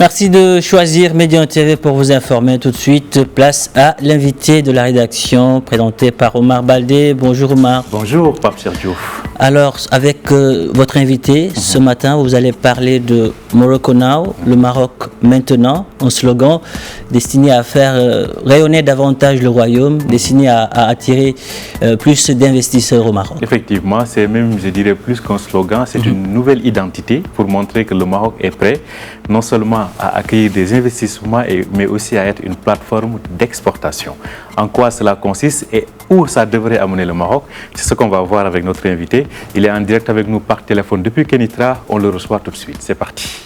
Merci de choisir Médian TV pour vous informer. Tout de suite, place à l'invité de la rédaction présenté par Omar Baldé. Bonjour Omar. Bonjour Pape Sergio. Alors, avec votre invité, ce matin, vous allez parler de Morocco Now, le Maroc maintenant, un slogan destiné à faire rayonner davantage le royaume, destiné à attirer plus d'investisseurs au Maroc. Effectivement, c'est même, je dirais, plus qu'un slogan, c'est une nouvelle identité pour montrer que le Maroc est prêt, non seulement à accueillir des investissements, mais aussi à être une plateforme d'exportation. En quoi cela consiste et où ça devrait amener le Maroc, c'est ce qu'on va voir avec notre invité. Il est en direct avec nous par téléphone depuis Kenitra. On le reçoit tout de suite. C'est parti.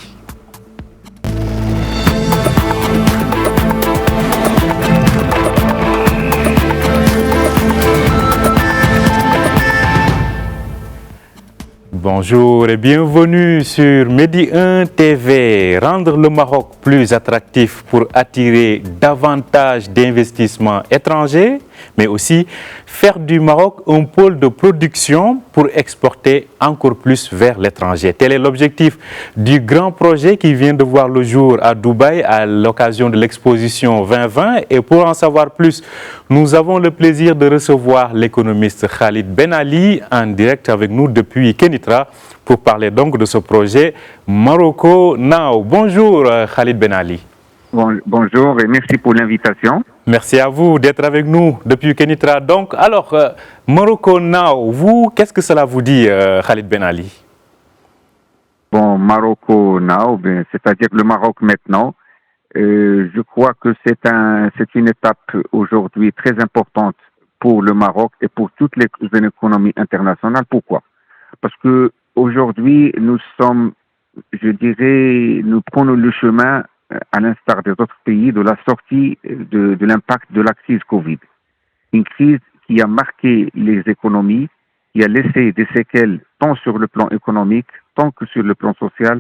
Bonjour et bienvenue sur Medi 1 TV. Rendre le Maroc plus attractif pour attirer davantage d'investissements étrangers, mais aussi faire du Maroc un pôle de production pour exporter encore plus vers l'étranger. Tel est l'objectif du grand projet qui vient de voir le jour à Dubaï à l'occasion de l'exposition 2020. Et pour en savoir plus, nous avons le plaisir de recevoir l'économiste Khalid Ben Ali en direct avec nous depuis Kenitra pour parler donc de ce projet Morocco Now. Bonjour Khalid Ben Ali. Bonjour et merci pour l'invitation. Merci à vous d'être avec nous depuis Kenitra. Donc, alors, Morocco Now, vous, qu'est-ce que cela vous dit, Khalid Ben Ali? Bon, Morocco Now, c'est-à-dire le Maroc maintenant, je crois que c'est une étape aujourd'hui très importante pour le Maroc et pour toutes les économies internationales. Pourquoi? Parce que aujourd'hui, nous prenons le chemin, à l'instar des autres pays, de la sortie de l'impact de la crise Covid. Une crise qui a marqué les économies, qui a laissé des séquelles tant sur le plan économique, tant que sur le plan social,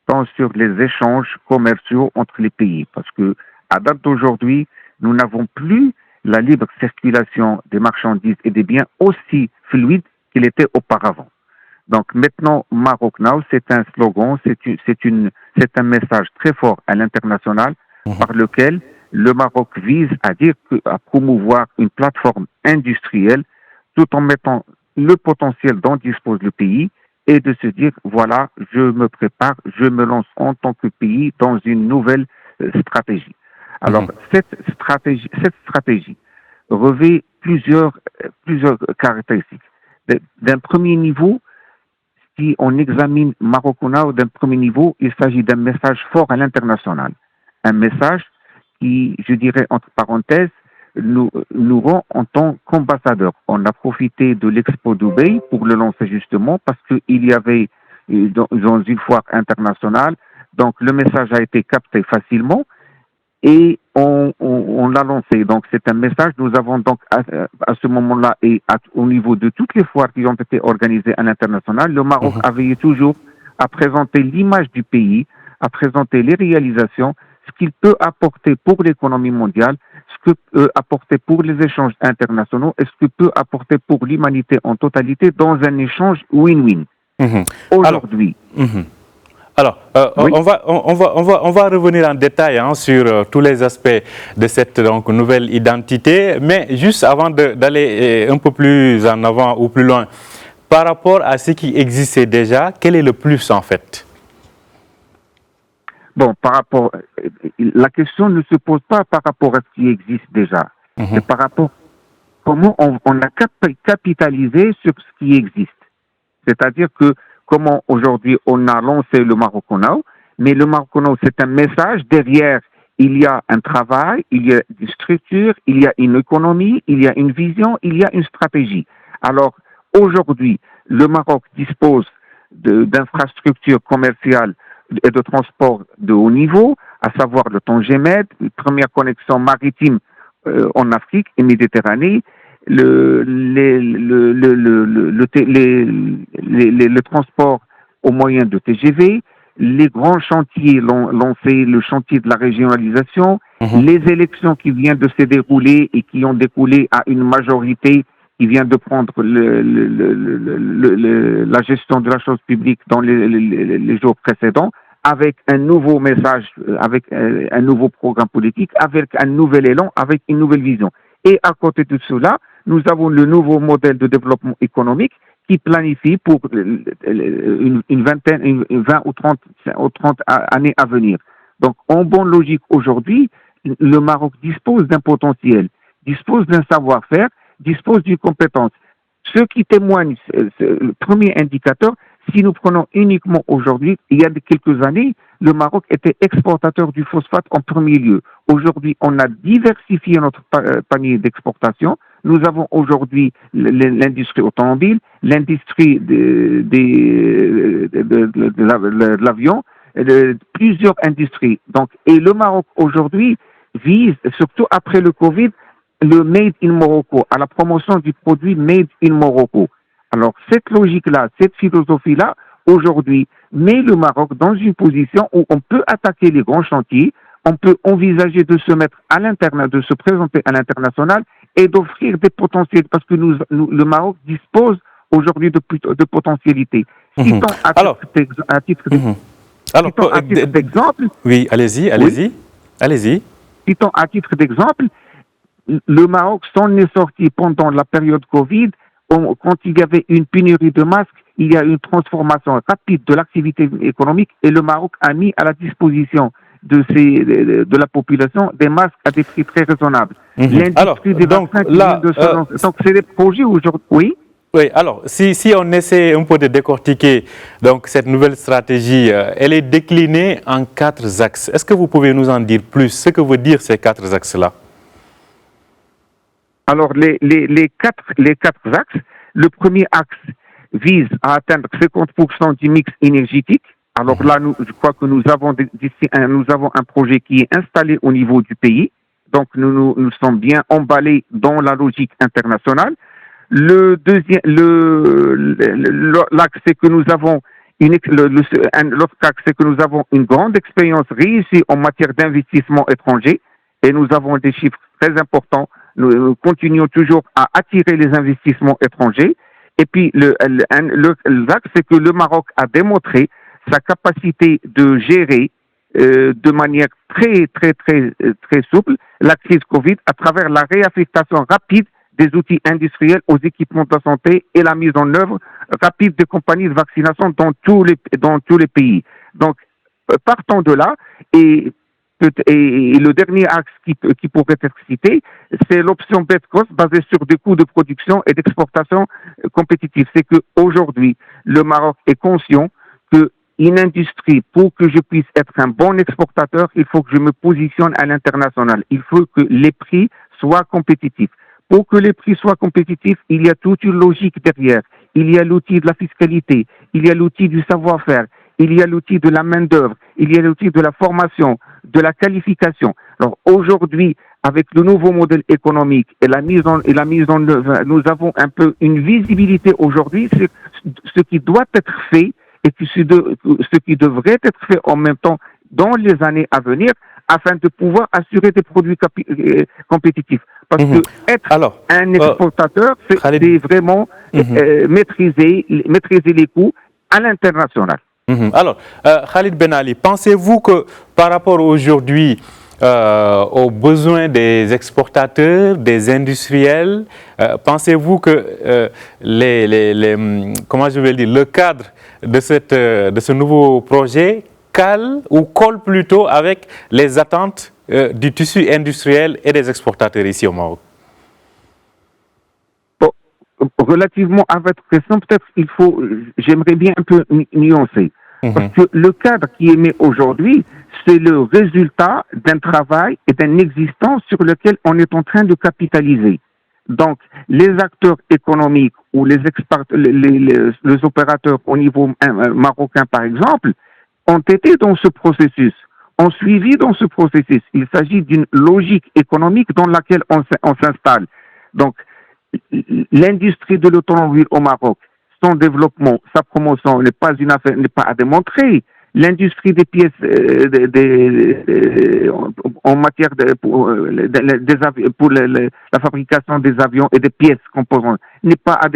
tant sur les échanges commerciaux entre les pays. Parce que, à date d'aujourd'hui, nous n'avons plus la libre circulation des marchandises et des biens aussi fluide qu'il était auparavant. Donc maintenant, Maroc Now, c'est un slogan, c'est un message très fort à l'international par lequel le Maroc vise à promouvoir une plateforme industrielle tout en mettant le potentiel dont dispose le pays et de se dire, voilà, je me prépare, je me lance en tant que pays dans une nouvelle stratégie. Alors, cette stratégie revêt plusieurs caractéristiques. D'un premier niveau, si on examine Morocco Now d'un premier niveau, il s'agit d'un message fort à l'international. Un message qui, je dirais entre parenthèses, nous rend en tant qu'ambassadeurs. On a profité de l'Expo Dubaï pour le lancer justement parce qu'il y avait dans une foire internationale, donc le message a été capté facilement et on l'a lancé. Donc c'est un message, nous avons donc à ce moment-là et au niveau de toutes les foires qui ont été organisées à l'international, le Maroc a veillé toujours à présenter l'image du pays, à présenter les réalisations, ce qu'il peut apporter pour l'économie mondiale, ce que peut apporter pour les échanges internationaux et ce que peut apporter pour l'humanité en totalité dans un échange win-win. Aujourd'hui. Alors, oui. on va revenir en détail sur tous les aspects de cette nouvelle identité, mais juste avant d'aller un peu plus en avant ou plus loin, par rapport à ce qui existait déjà, quel est le plus en fait? Bon, la question ne se pose pas par rapport à ce qui existe déjà, c'est par rapport à comment on a capitalisé sur ce qui existe. C'est-à-dire que comment aujourd'hui on a lancé le Morocco Now, mais le Morocco Now c'est un message, derrière il y a un travail, il y a des structures, il y a une économie, il y a une vision, il y a une stratégie. Alors aujourd'hui, le Maroc dispose d'infrastructures commerciales et de transport de haut niveau, à savoir le Tangemed, une première connexion maritime en Afrique et Méditerranée, le transport au moyen de TGV, les grands chantiers lancés, le chantier de la régionalisation, les élections qui viennent de se dérouler et qui ont découlé à une majorité qui vient de prendre la gestion de la chose publique dans les jours précédents. avec un nouveau message, avec un nouveau programme politique, avec un nouvel élan, avec une nouvelle vision. Et à côté de cela, nous avons le nouveau modèle de développement économique qui planifie pour une 20 ou 30 années à venir. Donc, en bonne logique, aujourd'hui, le Maroc dispose d'un potentiel, dispose d'un savoir-faire, dispose d'une compétence. Ce qui témoigne, le premier indicateur, si nous prenons uniquement aujourd'hui, il y a quelques années, le Maroc était exportateur du phosphate en premier lieu. Aujourd'hui, on a diversifié notre panier d'exportation. Nous avons aujourd'hui l'industrie automobile, l'industrie de l'avion, plusieurs industries. Donc, et le Maroc aujourd'hui vise, surtout après le Covid, le Made in Morocco, à la promotion du produit Made in Morocco. Alors, cette logique-là, cette philosophie-là, aujourd'hui, met le Maroc dans une position où on peut attaquer les grands chantiers, on peut envisager de se mettre à de se présenter à l'international et d'offrir des potentiels, parce que le Maroc dispose aujourd'hui de potentialités. Citons à titre d'exemple. Oui, allez-y. Citons à titre d'exemple, le Maroc s'en est sorti pendant la période Covid. Quand il y avait une pénurie de masques, il y a une transformation rapide de l'activité économique et le Maroc a mis à la disposition de la population des masques à des prix très raisonnables. L'industrie des vaccins donc c'est des projets aujourd'hui. Oui, alors, si on essaie un peu de décortiquer donc, cette nouvelle stratégie, elle est déclinée en 4 axes. Est-ce que vous pouvez nous en dire plus? Ce que veut dire ces 4 axes-là? Alors, les quatre axes, le premier axe vise à atteindre 50% du mix énergétique. Alors là, je crois que nous avons un projet qui est installé au niveau du pays. Donc, nous sommes bien emballés dans la logique internationale. Le deuxième, l'axe, c'est que nous avons l'autre axe, c'est que nous avons une grande expérience réussie en matière d'investissement étranger et nous avons des chiffres très importants. Nous continuons toujours à attirer les investissements étrangers. Et puis, l'axe, c'est que le Maroc a démontré sa capacité de gérer de manière très, très, très, très souple la crise Covid à travers la réaffectation rapide des outils industriels aux équipements de la santé et la mise en œuvre rapide des compagnies de vaccination dans tous les pays. Donc, partons de là et le dernier axe qui pourrait être cité, c'est l'option best cost basée sur des coûts de production et d'exportation compétitifs. C'est qu'aujourd'hui, le Maroc est conscient qu'une industrie, pour que je puisse être un bon exportateur, il faut que je me positionne à l'international. Il faut que les prix soient compétitifs. Pour que les prix soient compétitifs, il y a toute une logique derrière. Il y a l'outil de la fiscalité, il y a l'outil du savoir-faire, il y a l'outil de la main-d'œuvre, il y a l'outil de la formation, de la qualification. Alors aujourd'hui, avec le nouveau modèle économique et la mise en œuvre, nous avons un peu une visibilité aujourd'hui sur ce qui doit être fait et ce qui devrait être fait en même temps dans les années à venir afin de pouvoir assurer des produits compétitifs. Parce que être un exportateur, c'est vraiment maîtriser les coûts à l'international. Alors, Khalid Ben Ali, pensez-vous que par rapport aujourd'hui aux besoins des exportateurs, des industriels, pensez-vous que le cadre de ce nouveau projet colle plutôt avec les attentes du tissu industriel et des exportateurs ici au Maroc? Bon, relativement à votre question, peut-être j'aimerais bien un peu nuancer. Parce que le cadre qui est mis aujourd'hui, c'est le résultat d'un travail et d'une existence sur lequel on est en train de capitaliser. Donc, les acteurs économiques ou les opérateurs au niveau marocain, par exemple, ont été dans ce processus, ont suivi dans ce processus. Il s'agit d'une logique économique dans laquelle on s'installe. Donc, l'industrie de l'automobile au Maroc, son développement, sa promotion n'est pas à démontrer. L'industrie des pièces en matière pour la fabrication des avions et des pièces composantes n'est pas à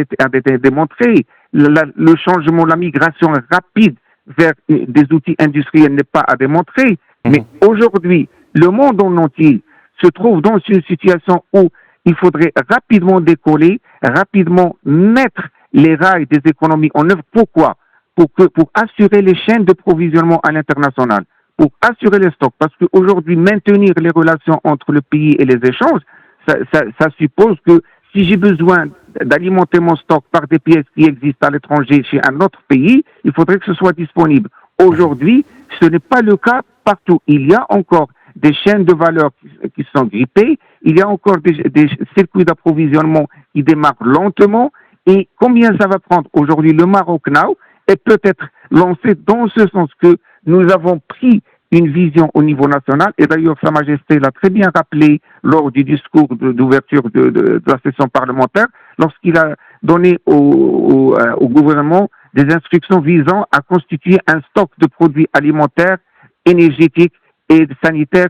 démontrer. Le changement, la migration rapide vers des outils industriels n'est pas à démontrer. Mais aujourd'hui, le monde en entier se trouve dans une situation où il faudrait rapidement décoller, rapidement mettre les rails des économies en œuvre. Pourquoi? Pour assurer les chaînes de provisionnement à l'international, pour assurer les stocks. Parce qu'aujourd'hui, maintenir les relations entre le pays et les échanges, ça suppose que si j'ai besoin d'alimenter mon stock par des pièces qui existent à l'étranger chez un autre pays, il faudrait que ce soit disponible. Aujourd'hui, ce n'est pas le cas partout. Il y a encore des chaînes de valeur qui sont grippées, il y a encore des circuits d'approvisionnement qui démarrent lentement. Et combien ça va prendre aujourd'hui? Le Maroc Now est peut-être lancé dans ce sens que nous avons pris une vision au niveau national, et d'ailleurs Sa Majesté l'a très bien rappelé lors du discours d'ouverture de la session parlementaire, lorsqu'il a donné au gouvernement des instructions visant à constituer un stock de produits alimentaires, énergétiques et sanitaires,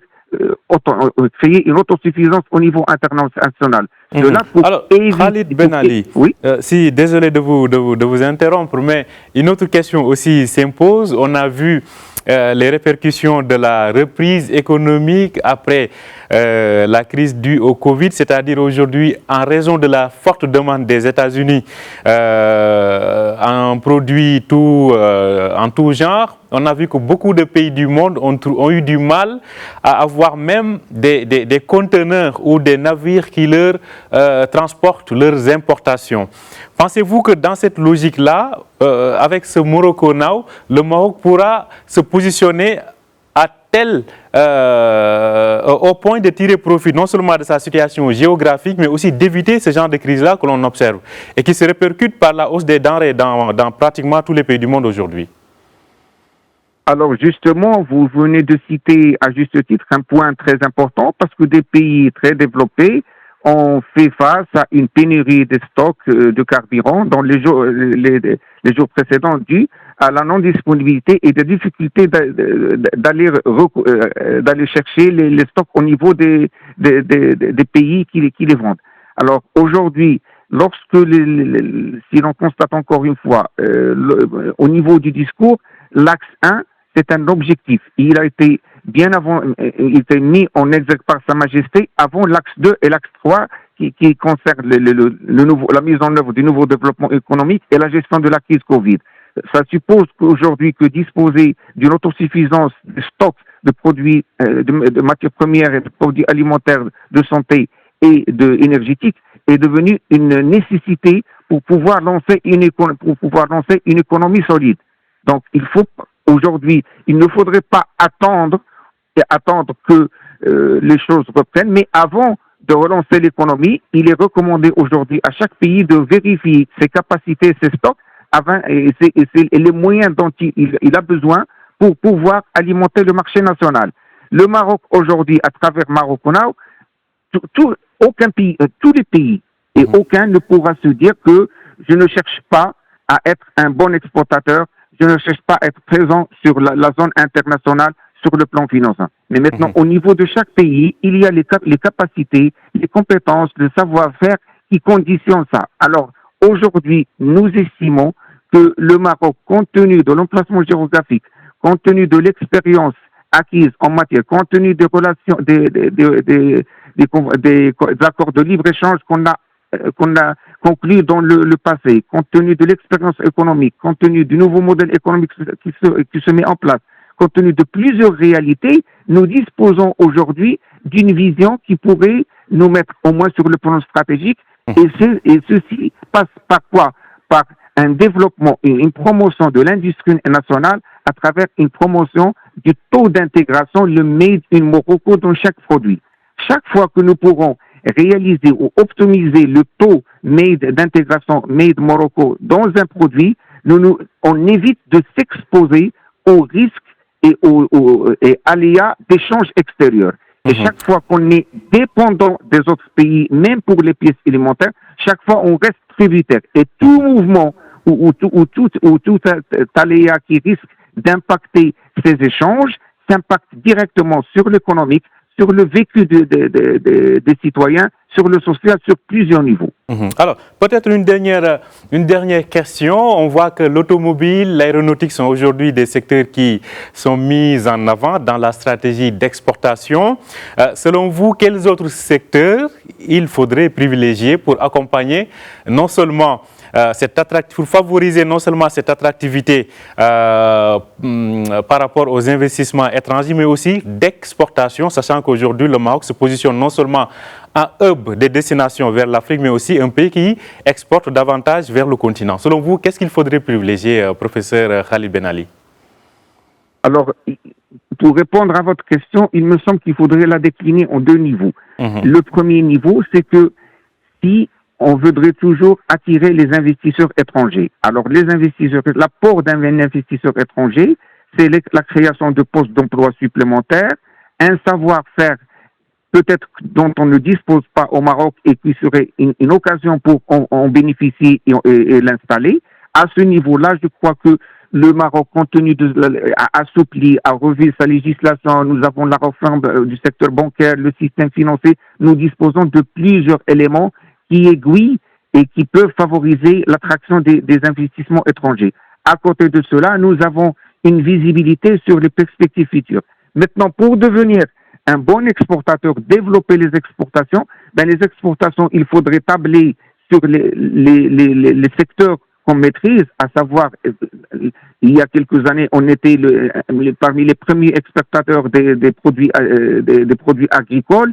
créer une autosuffisance au niveau international. Alors, Khalid Ben Ali, oui? Si, désolé de vous interrompre, mais une autre question aussi s'impose. On a vu les répercussions de la reprise économique après la crise due au Covid, c'est-à-dire aujourd'hui, en raison de la forte demande des États-Unis en produits en tout genre, on a vu que beaucoup de pays du monde ont eu du mal à avoir même des conteneurs ou des navires qui leur transportent leurs importations. Pensez-vous que dans cette logique-là, avec ce Morocco Now, le Maroc pourra se positionner au point de tirer profit non seulement de sa situation géographique, mais aussi d'éviter ce genre de crise-là que l'on observe et qui se répercute par la hausse des denrées dans pratiquement tous les pays du monde aujourd'hui? Alors justement, vous venez de citer à juste titre un point très important, parce que des pays très développés ont fait face à une pénurie de stocks de carburant dans les jours précédents dus à la non-disponibilité et des difficultés d'aller chercher les stocks au niveau des pays qui les vendent. Alors aujourd'hui, si l'on constate encore une fois au niveau du discours, l'axe 1, c'est un objectif. Il a été il était mis en exergue par Sa Majesté avant l'axe 2 et l'axe 3 qui concerne la mise en œuvre du nouveau développement économique et la gestion de la crise Covid. Ça suppose qu'aujourd'hui, que disposer d'une autosuffisance de stocks de produits, de matières premières et de produits alimentaires de santé et énergétiques est devenu une nécessité pour pouvoir lancer une économie solide. Donc, aujourd'hui, il ne faudrait pas attendre que les choses reprennent, mais avant de relancer l'économie, il est recommandé aujourd'hui à chaque pays de vérifier ses capacités, ses stocks, et les moyens dont il a besoin pour pouvoir alimenter le marché national. Le Maroc aujourd'hui, à travers Morocco Now, tous les pays, et aucun ne pourra se dire que je ne cherche pas à être un bon exportateur, je ne cherche pas à être présent sur la zone internationale sur le plan financier. Mais maintenant, au niveau de chaque pays, il y a les capacités, les compétences, le savoir-faire qui conditionnent ça. Alors, aujourd'hui, nous estimons que le Maroc, compte tenu de l'emplacement géographique, compte tenu de l'expérience acquise en matière, compte tenu des relations, des accords de libre-échange qu'on a conclus dans le passé, compte tenu de l'expérience économique, compte tenu du nouveau modèle économique qui se met en place, compte tenu de plusieurs réalités, nous disposons aujourd'hui d'une vision qui pourrait nous mettre au moins sur le plan stratégique. Et ceci passe par quoi? Par un développement et une promotion de l'industrie nationale à travers une promotion du taux d'intégration, le Made in Morocco dans chaque produit. Chaque fois que nous pourrons réaliser ou optimiser le taux d'intégration Made Morocco dans un produit, on évite de s'exposer aux risques et aléas d'échanges extérieurs. Et chaque fois qu'on est dépendant des autres pays, même pour les pièces élémentaires, chaque fois on reste tributaire. Et tout mouvement ou tout aléa qui risque d'impacter ces échanges s'impacte directement sur l'économique, sur le vécu des citoyens, sur le social, sur plusieurs niveaux. Alors, peut-être une dernière question. On voit que l'automobile, l'aéronautique sont aujourd'hui des secteurs qui sont mis en avant dans la stratégie d'exportation. Selon vous, quels autres secteurs il faudrait privilégier pour accompagner non seulement pour favoriser non seulement cette attractivité par rapport aux investissements étrangers, mais aussi d'exportation, sachant qu'aujourd'hui le Maroc se positionne non seulement un hub des destinations vers l'Afrique, mais aussi un pays qui exporte davantage vers le continent. Selon vous, qu'est-ce qu'il faudrait privilégier, professeur Khalid Ben Ali? Alors, pour répondre à votre question, il me semble qu'il faudrait la décliner en deux niveaux. Le premier niveau, c'est que si on voudrait toujours attirer les investisseurs étrangers. Alors, l'apport d'un investisseur étranger, c'est la création de postes d'emploi supplémentaires, un savoir-faire peut-être dont on ne dispose pas au Maroc et qui serait une occasion pour en bénéficier et l'installer. À ce niveau-là, je crois que le Maroc, compte tenu a assoupli, a revu sa législation, nous avons la réforme du secteur bancaire, le système financier, nous disposons de plusieurs éléments qui aiguillent et qui peuvent favoriser l'attraction des investissements étrangers. À côté de cela, nous avons une visibilité sur les perspectives futures. Maintenant, pour devenir un bon exportateur, développer les exportations, les exportations, il faudrait tabler sur les secteurs qu'on maîtrise, à savoir, il y a quelques années, on était parmi les premiers exportateurs des produits agricoles.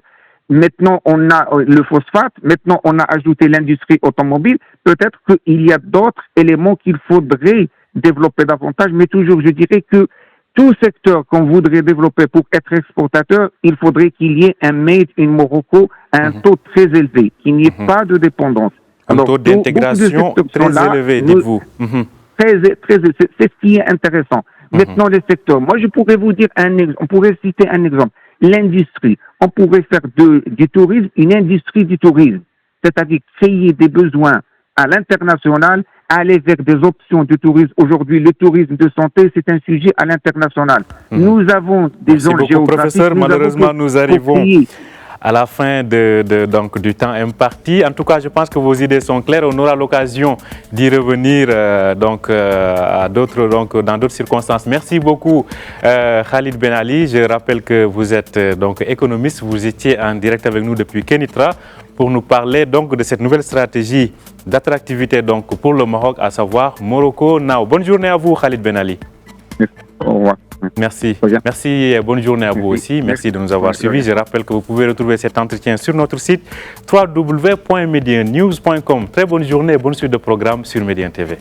Maintenant, on a le phosphate. Maintenant, on a ajouté l'industrie automobile. Peut-être qu'il y a d'autres éléments qu'il faudrait développer davantage, mais toujours, je dirais que tout secteur qu'on voudrait développer pour être exportateur, il faudrait qu'il y ait un made in Morocco à un taux très élevé, qu'il n'y ait pas de dépendance. Un taux d'intégration très élevé, dites-vous. C'est ce qui est intéressant. Maintenant, les secteurs. Moi, je pourrais vous dire on pourrait citer un exemple. L'industrie. On pourrait faire du tourisme une industrie du tourisme. C'est-à-dire créer des besoins à l'international, aller vers des options de tourisme. Aujourd'hui, le tourisme de santé, c'est un sujet à l'international. Nous avons des zones géographiques. Professeur, malheureusement, nous arrivons à la fin donc, du temps imparti. En tout cas, je pense que vos idées sont claires. On aura l'occasion d'y revenir dans d'autres circonstances. Merci beaucoup, Khalid Ben Ali. Je rappelle que vous êtes donc économiste. Vous étiez en direct avec nous depuis Kenitra pour nous parler donc de cette nouvelle stratégie d'attractivité donc pour le Maroc, à savoir Morocco Now. Bonne journée à vous, Khalid Ben Ali. Au revoir. Merci. Merci et bonne journée à vous aussi. Merci de nous avoir suivis. Je rappelle que vous pouvez retrouver cet entretien sur notre site www.mediennews.com. Très bonne journée et bonne suite de programme sur Médien TV.